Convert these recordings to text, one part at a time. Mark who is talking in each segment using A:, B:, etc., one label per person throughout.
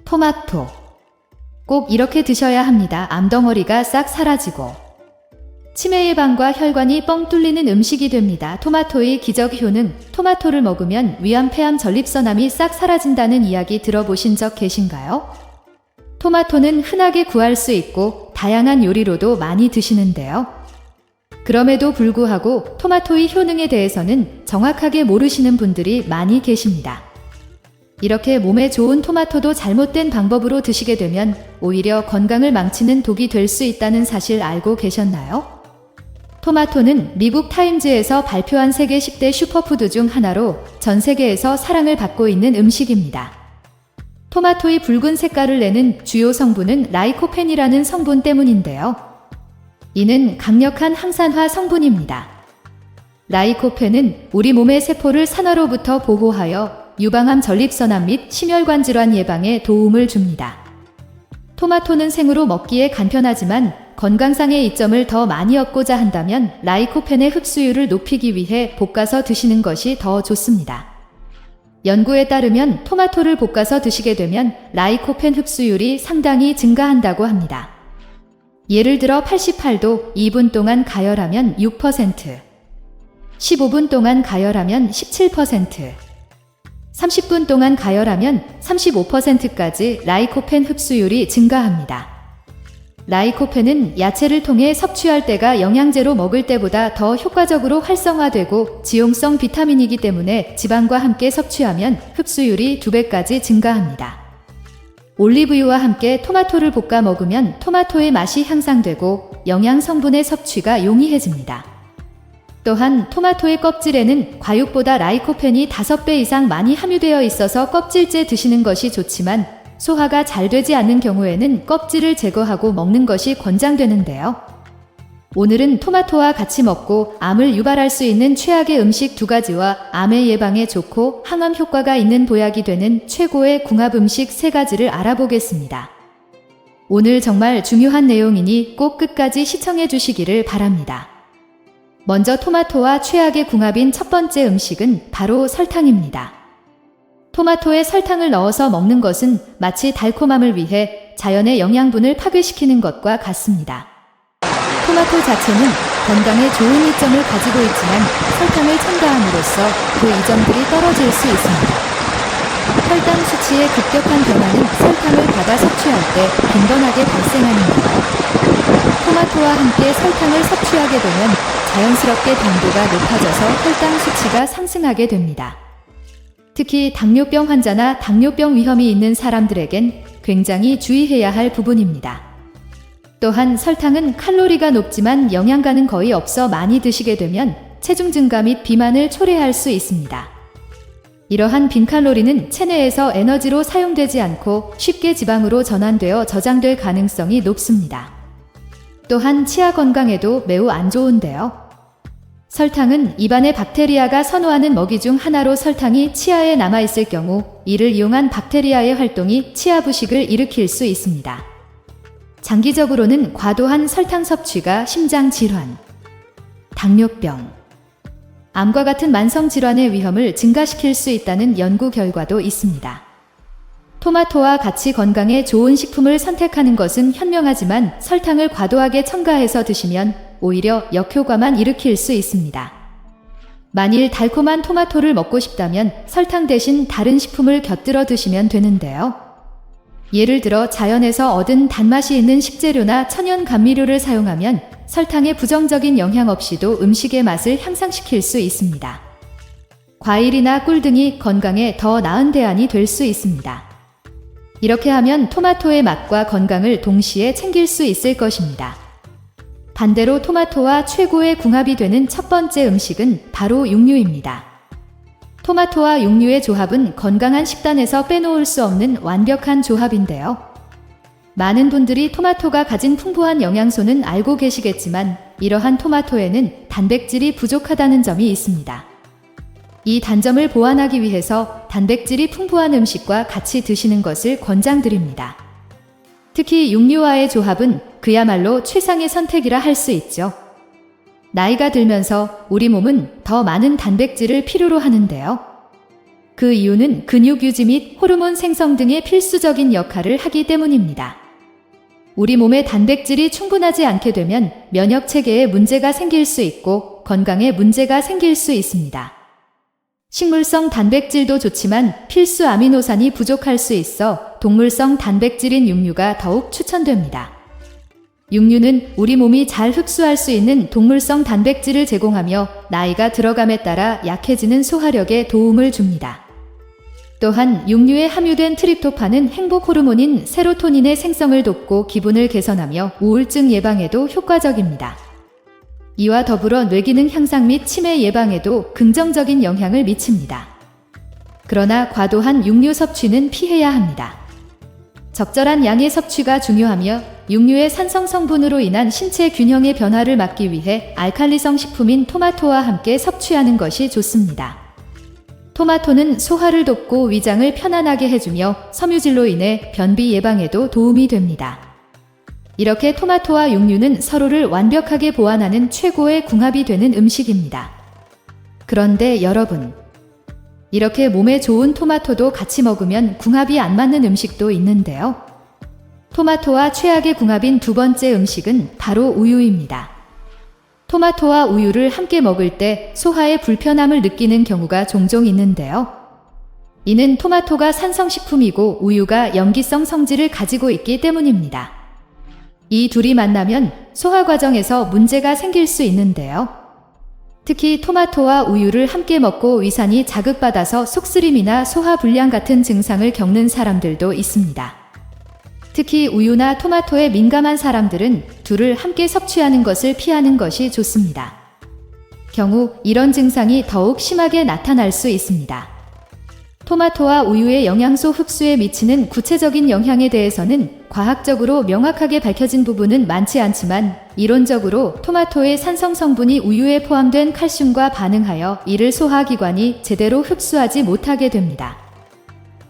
A: 토마토. 꼭 이렇게 드셔야 합니다. 암덩어리가 싹 사라지고 치매 예방과 혈관이 뻥 뚫리는 음식이 됩니다. 토마토의 기적 효능. 토마토를 먹으면 위암, 폐암, 전립선암이 싹 사라진다는 이야기 들어보신 적 계신가요? 토마토는 흔하게 구할 수 있고 다양한 요리로도 많이 드시는데요. 그럼에도 불구하고 토마토의 효능에 대해서는 정확하게 모르시는 분들이 많이 계십니다. 이렇게 몸에 좋은 토마토도 잘못된 방법으로 드시게 되면 오히려 건강을 망치는 독이 될 수 있다는 사실 알고 계셨나요? 토마토는 미국 타임즈에서 발표한 세계 10대 슈퍼푸드 중 하나로 전 세계에서 사랑을 받고 있는 음식입니다. 토마토의 붉은 색깔을 내는 주요 성분은 라이코펜이라는 성분 때문인데요. 이는 강력한 항산화 성분입니다. 라이코펜은 우리 몸의 세포를 산화로부터 보호하여 유방암, 전립선암 및 심혈관 질환 예방에 도움을 줍니다. 토마토는 생으로 먹기에 간편하지만 건강상의 이점을 더 많이 얻고자 한다면 라이코펜의 흡수율을 높이기 위해 볶아서 드시는 것이 더 좋습니다. 연구에 따르면 토마토를 볶아서 드시게 되면 라이코펜 흡수율이 상당히 증가한다고 합니다. 예를 들어 88도 2분 동안 가열하면 6%, 15분 동안 가열하면 17%, 30분 동안 가열하면 35%까지 라이코펜 흡수율이 증가합니다. 라이코펜은 야채를 통해 섭취할 때가 영양제로 먹을 때보다 더 효과적으로 활성화되고 지용성 비타민이기 때문에 지방과 함께 섭취하면 흡수율이 2배까지 증가합니다. 올리브유와 함께 토마토를 볶아 먹으면 토마토의 맛이 향상되고 영양 성분의 섭취가 용이해집니다. 또한 토마토의 껍질에는 과육보다 라이코펜이 5배 이상 많이 함유되어 있어서 껍질째 드시는 것이 좋지만 소화가 잘 되지 않는 경우에는 껍질을 제거하고 먹는 것이 권장되는데요. 오늘은 토마토와 같이 먹고 암을 유발할 수 있는 최악의 음식 2가지와 암의 예방에 좋고 항암 효과가 있는 보약이 되는 최고의 궁합 음식 3가지를 알아보겠습니다. 오늘 정말 중요한 내용이니 꼭 끝까지 시청해 주시기를 바랍니다. 먼저 토마토와 최악의 궁합인 첫 번째 음식은 바로 설탕입니다. 토마토에 설탕을 넣어서 먹는 것은 마치 달콤함을 위해 자연의 영양분을 파괴시키는 것과 같습니다. 토마토 자체는 건강에 좋은 이점을 가지고 있지만 설탕을 첨가함으로써 그 이점들이 떨어질 수 있습니다. 혈당 수치의 급격한 변화는 설탕을 과다 섭취할 때 빈번하게 발생하는데요. 토마토와 함께 설탕을 섭취하게 되면 자연스럽게 당도가 높아져서 혈당 수치가 상승하게 됩니다. 특히 당뇨병 환자나 당뇨병 위험이 있는 사람들에겐 굉장히 주의해야 할 부분입니다. 또한 설탕은 칼로리가 높지만 영양가는 거의 없어 많이 드시게 되면 체중 증가 및 비만을 초래할 수 있습니다. 이러한 빈칼로리는 체내에서 에너지로 사용되지 않고 쉽게 지방으로 전환되어 저장될 가능성이 높습니다. 또한 치아 건강에도 매우 안 좋은데요. 설탕은 입안의 박테리아가 선호하는 먹이 중 하나로 설탕이 치아에 남아있을 경우 이를 이용한 박테리아의 활동이 치아 부식을 일으킬 수 있습니다. 장기적으로는 과도한 설탕 섭취가 심장 질환, 당뇨병, 암과 같은 만성 질환의 위험을 증가시킬 수 있다는 연구 결과도 있습니다. 토마토와 같이 건강에 좋은 식품을 선택하는 것은 현명하지만 설탕을 과도하게 첨가해서 드시면 오히려 역효과만 일으킬 수 있습니다. 만일 달콤한 토마토를 먹고 싶다면 설탕 대신 다른 식품을 곁들여 드시면 되는데요. 예를 들어 자연에서 얻은 단맛이 있는 식재료나 천연 감미료를 사용하면 설탕의 부정적인 영향 없이도 음식의 맛을 향상시킬 수 있습니다. 과일이나 꿀 등이 건강에 더 나은 대안이 될 수 있습니다. 이렇게 하면 토마토의 맛과 건강을 동시에 챙길 수 있을 것입니다. 반대로 토마토와 최고의 궁합이 되는 첫 번째 음식은 바로 육류입니다. 토마토와 육류의 조합은 건강한 식단에서 빼놓을 수 없는 완벽한 조합인데요. 많은 분들이 토마토가 가진 풍부한 영양소는 알고 계시겠지만 이러한 토마토에는 단백질이 부족하다는 점이 있습니다. 이 단점을 보완하기 위해서 단백질이 풍부한 음식과 같이 드시는 것을 권장드립니다. 특히 육류와의 조합은 그야말로 최상의 선택이라 할 수 있죠. 나이가 들면서 우리 몸은 더 많은 단백질을 필요로 하는데요. 그 이유는 근육 유지 및 호르몬 생성 등의 필수적인 역할을 하기 때문입니다. 우리 몸에 단백질이 충분하지 않게 되면 면역 체계에 문제가 생길 수 있고 건강에 문제가 생길 수 있습니다. 식물성 단백질도 좋지만 필수 아미노산이 부족할 수 있어 동물성 단백질인 육류가 더욱 추천됩니다. 육류는 우리 몸이 잘 흡수할 수 있는 동물성 단백질을 제공하며 나이가 들어감에 따라 약해지는 소화력에 도움을 줍니다. 또한 육류에 함유된 트립토판은 행복 호르몬인 세로토닌의 생성을 돕고 기분을 개선하며 우울증 예방에도 효과적입니다. 이와 더불어 뇌기능 향상 및 치매 예방에도 긍정적인 영향을 미칩니다. 그러나 과도한 육류 섭취는 피해야 합니다. 적절한 양의 섭취가 중요하며 육류의 산성 성분으로 인한 신체 균형의 변화를 막기 위해 알칼리성 식품인 토마토와 함께 섭취하는 것이 좋습니다. 토마토는 소화를 돕고 위장을 편안하게 해주며 섬유질로 인해 변비 예방에도 도움이 됩니다. 이렇게 토마토와 육류는 서로를 완벽하게 보완하는 최고의 궁합이 되는 음식입니다. 그런데 여러분, 이렇게 몸에 좋은 토마토도 같이 먹으면 궁합이 안 맞는 음식도 있는데요. 토마토와 최악의 궁합인 두 번째 음식은 바로 우유입니다. 토마토와 우유를 함께 먹을 때 소화에 불편함을 느끼는 경우가 종종 있는데요. 이는 토마토가 산성식품이고 우유가 염기성 성질을 가지고 있기 때문입니다. 이 둘이 만나면 소화 과정에서 문제가 생길 수 있는데요. 특히 토마토와 우유를 함께 먹고 위산이 자극받아서 속쓰림이나 소화불량 같은 증상을 겪는 사람들도 있습니다. 특히 우유나 토마토에 민감한 사람들은 둘을 함께 섭취하는 것을 피하는 것이 좋습니다. 경우 이런 증상이 더욱 심하게 나타날 수 있습니다. 토마토와 우유의 영양소 흡수에 미치는 구체적인 영향에 대해서는 과학적으로 명확하게 밝혀진 부분은 많지 않지만 이론적으로 토마토의 산성 성분이 우유에 포함된 칼슘과 반응하여 이를 소화기관이 제대로 흡수하지 못하게 됩니다.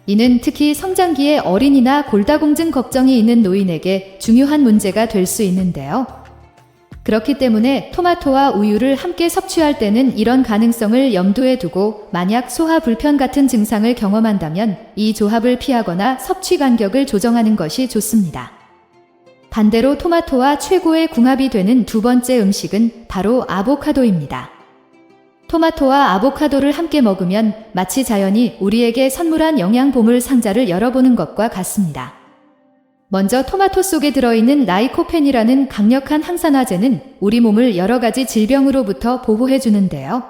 A: 이는 특히 성장기의 어린이나 골다공증 걱정이 있는 노인에게 중요한 문제가 될 수 있는데요. 그렇기 때문에 토마토와 우유를 함께 섭취할 때는 이런 가능성을 염두에 두고 만약 소화 불편 같은 증상을 경험한다면 이 조합을 피하거나 섭취 간격을 조정하는 것이 좋습니다. 반대로 토마토와 최고의 궁합이 되는 두 번째 음식은 바로 아보카도입니다. 토마토와 아보카도를 함께 먹으면 마치 자연이 우리에게 선물한 영양 보물 상자를 열어보는 것과 같습니다. 먼저 토마토 속에 들어있는 라이코펜이라는 강력한 항산화제는 우리 몸을 여러 가지 질병으로부터 보호해 주는데요.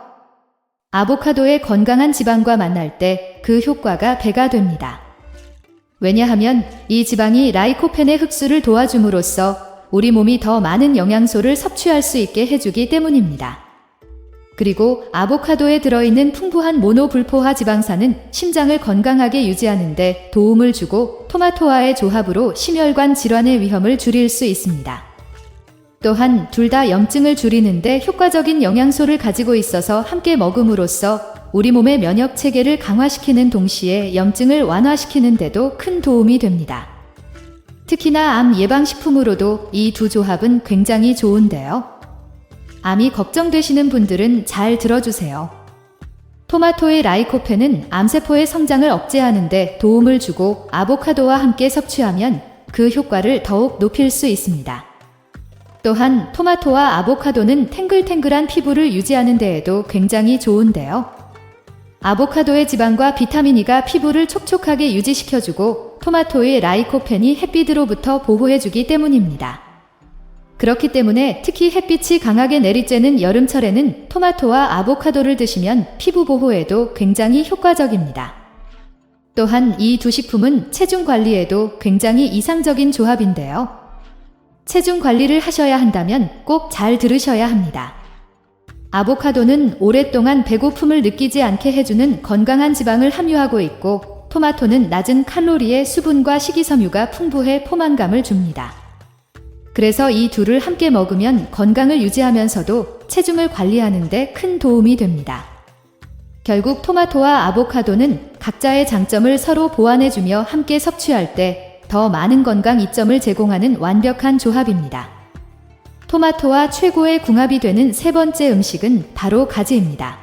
A: 아보카도의 건강한 지방과 만날 때 그 효과가 배가 됩니다. 왜냐하면 이 지방이 라이코펜의 흡수를 도와줌으로써 우리 몸이 더 많은 영양소를 섭취할 수 있게 해주기 때문입니다. 그리고 아보카도에 들어있는 풍부한 모노불포화 지방산은 심장을 건강하게 유지하는 데 도움을 주고 토마토와의 조합으로 심혈관 질환의 위험을 줄일 수 있습니다. 또한 둘 다 염증을 줄이는 데 효과적인 영양소를 가지고 있어서 함께 먹음으로써 우리 몸의 면역 체계를 강화시키는 동시에 염증을 완화시키는 데도 큰 도움이 됩니다. 특히나 암 예방식품으로도 이 두 조합은 굉장히 좋은데요. 암이 걱정되시는 분들은 잘 들어주세요. 토마토의 라이코펜은 암세포의 성장을 억제하는 데 도움을 주고 아보카도와 함께 섭취하면 그 효과를 더욱 높일 수 있습니다. 또한 토마토와 아보카도는 탱글탱글한 피부를 유지하는 데에도 굉장히 좋은데요. 아보카도의 지방과 비타민 E가 피부를 촉촉하게 유지시켜주고 토마토의 라이코펜이 햇빛으로부터 보호해주기 때문입니다. 그렇기 때문에 특히 햇빛이 강하게 내리쬐는 여름철에는 토마토와 아보카도를 드시면 피부 보호에도 굉장히 효과적입니다. 또한 이 두 식품은 체중 관리에도 굉장히 이상적인 조합인데요. 체중 관리를 하셔야 한다면 꼭 잘 들으셔야 합니다. 아보카도는 오랫동안 배고픔을 느끼지 않게 해주는 건강한 지방을 함유하고 있고 토마토는 낮은 칼로리의 수분과 식이섬유가 풍부해 포만감을 줍니다. 그래서 이 둘을 함께 먹으면 건강을 유지하면서도 체중을 관리하는 데 큰 도움이 됩니다. 결국 토마토와 아보카도는 각자의 장점을 서로 보완해주며 함께 섭취할 때 더 많은 건강 이점을 제공하는 완벽한 조합입니다. 토마토와 최고의 궁합이 되는 세 번째 음식은 바로 가지입니다.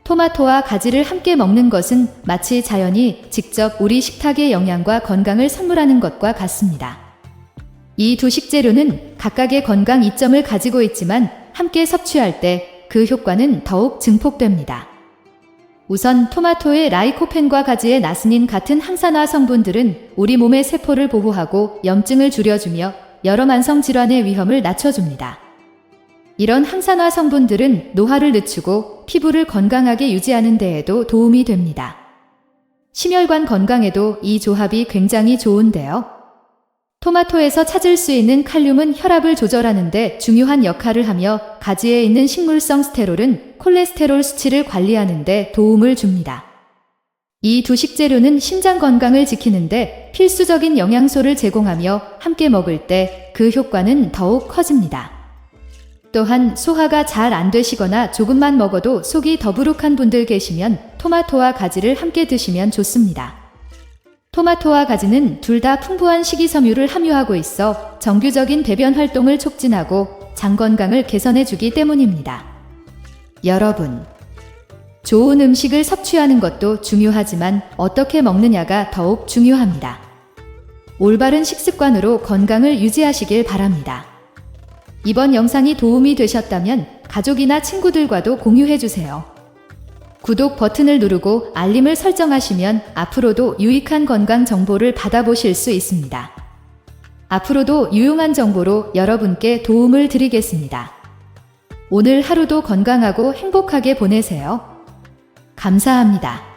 A: 토마토와 가지를 함께 먹는 것은 마치 자연이 직접 우리 식탁에 영양과 건강을 선물하는 것과 같습니다. 이 두 식재료는 각각의 건강 이점을 가지고 있지만 함께 섭취할 때 그 효과는 더욱 증폭됩니다. 우선 토마토의 라이코펜과 가지의 나스닌 같은 항산화 성분들은 우리 몸의 세포를 보호하고 염증을 줄여주며 여러 만성 질환의 위험을 낮춰줍니다. 이런 항산화 성분들은 노화를 늦추고 피부를 건강하게 유지하는 데에도 도움이 됩니다. 심혈관 건강에도 이 조합이 굉장히 좋은데요. 토마토에서 찾을 수 있는 칼륨은 혈압을 조절하는 데 중요한 역할을 하며 가지에 있는 식물성 스테롤은 콜레스테롤 수치를 관리하는 데 도움을 줍니다. 이 두 식재료는 심장 건강을 지키는데 필수적인 영양소를 제공하며 함께 먹을 때 그 효과는 더욱 커집니다. 또한 소화가 잘 안 되시거나 조금만 먹어도 속이 더부룩한 분들 계시면 토마토와 가지를 함께 드시면 좋습니다. 토마토와 가지는 둘 다 풍부한 식이섬유를 함유하고 있어 정규적인 배변 활동을 촉진하고 장 건강을 개선해주기 때문입니다. 여러분, 좋은 음식을 섭취하는 것도 중요하지만 어떻게 먹느냐가 더욱 중요합니다. 올바른 식습관으로 건강을 유지하시길 바랍니다. 이번 영상이 도움이 되셨다면 가족이나 친구들과도 공유해주세요. 구독 버튼을 누르고 알림을 설정하시면 앞으로도 유익한 건강 정보를 받아보실 수 있습니다. 앞으로도 유용한 정보로 여러분께 도움을 드리겠습니다. 오늘 하루도 건강하고 행복하게 보내세요. 감사합니다.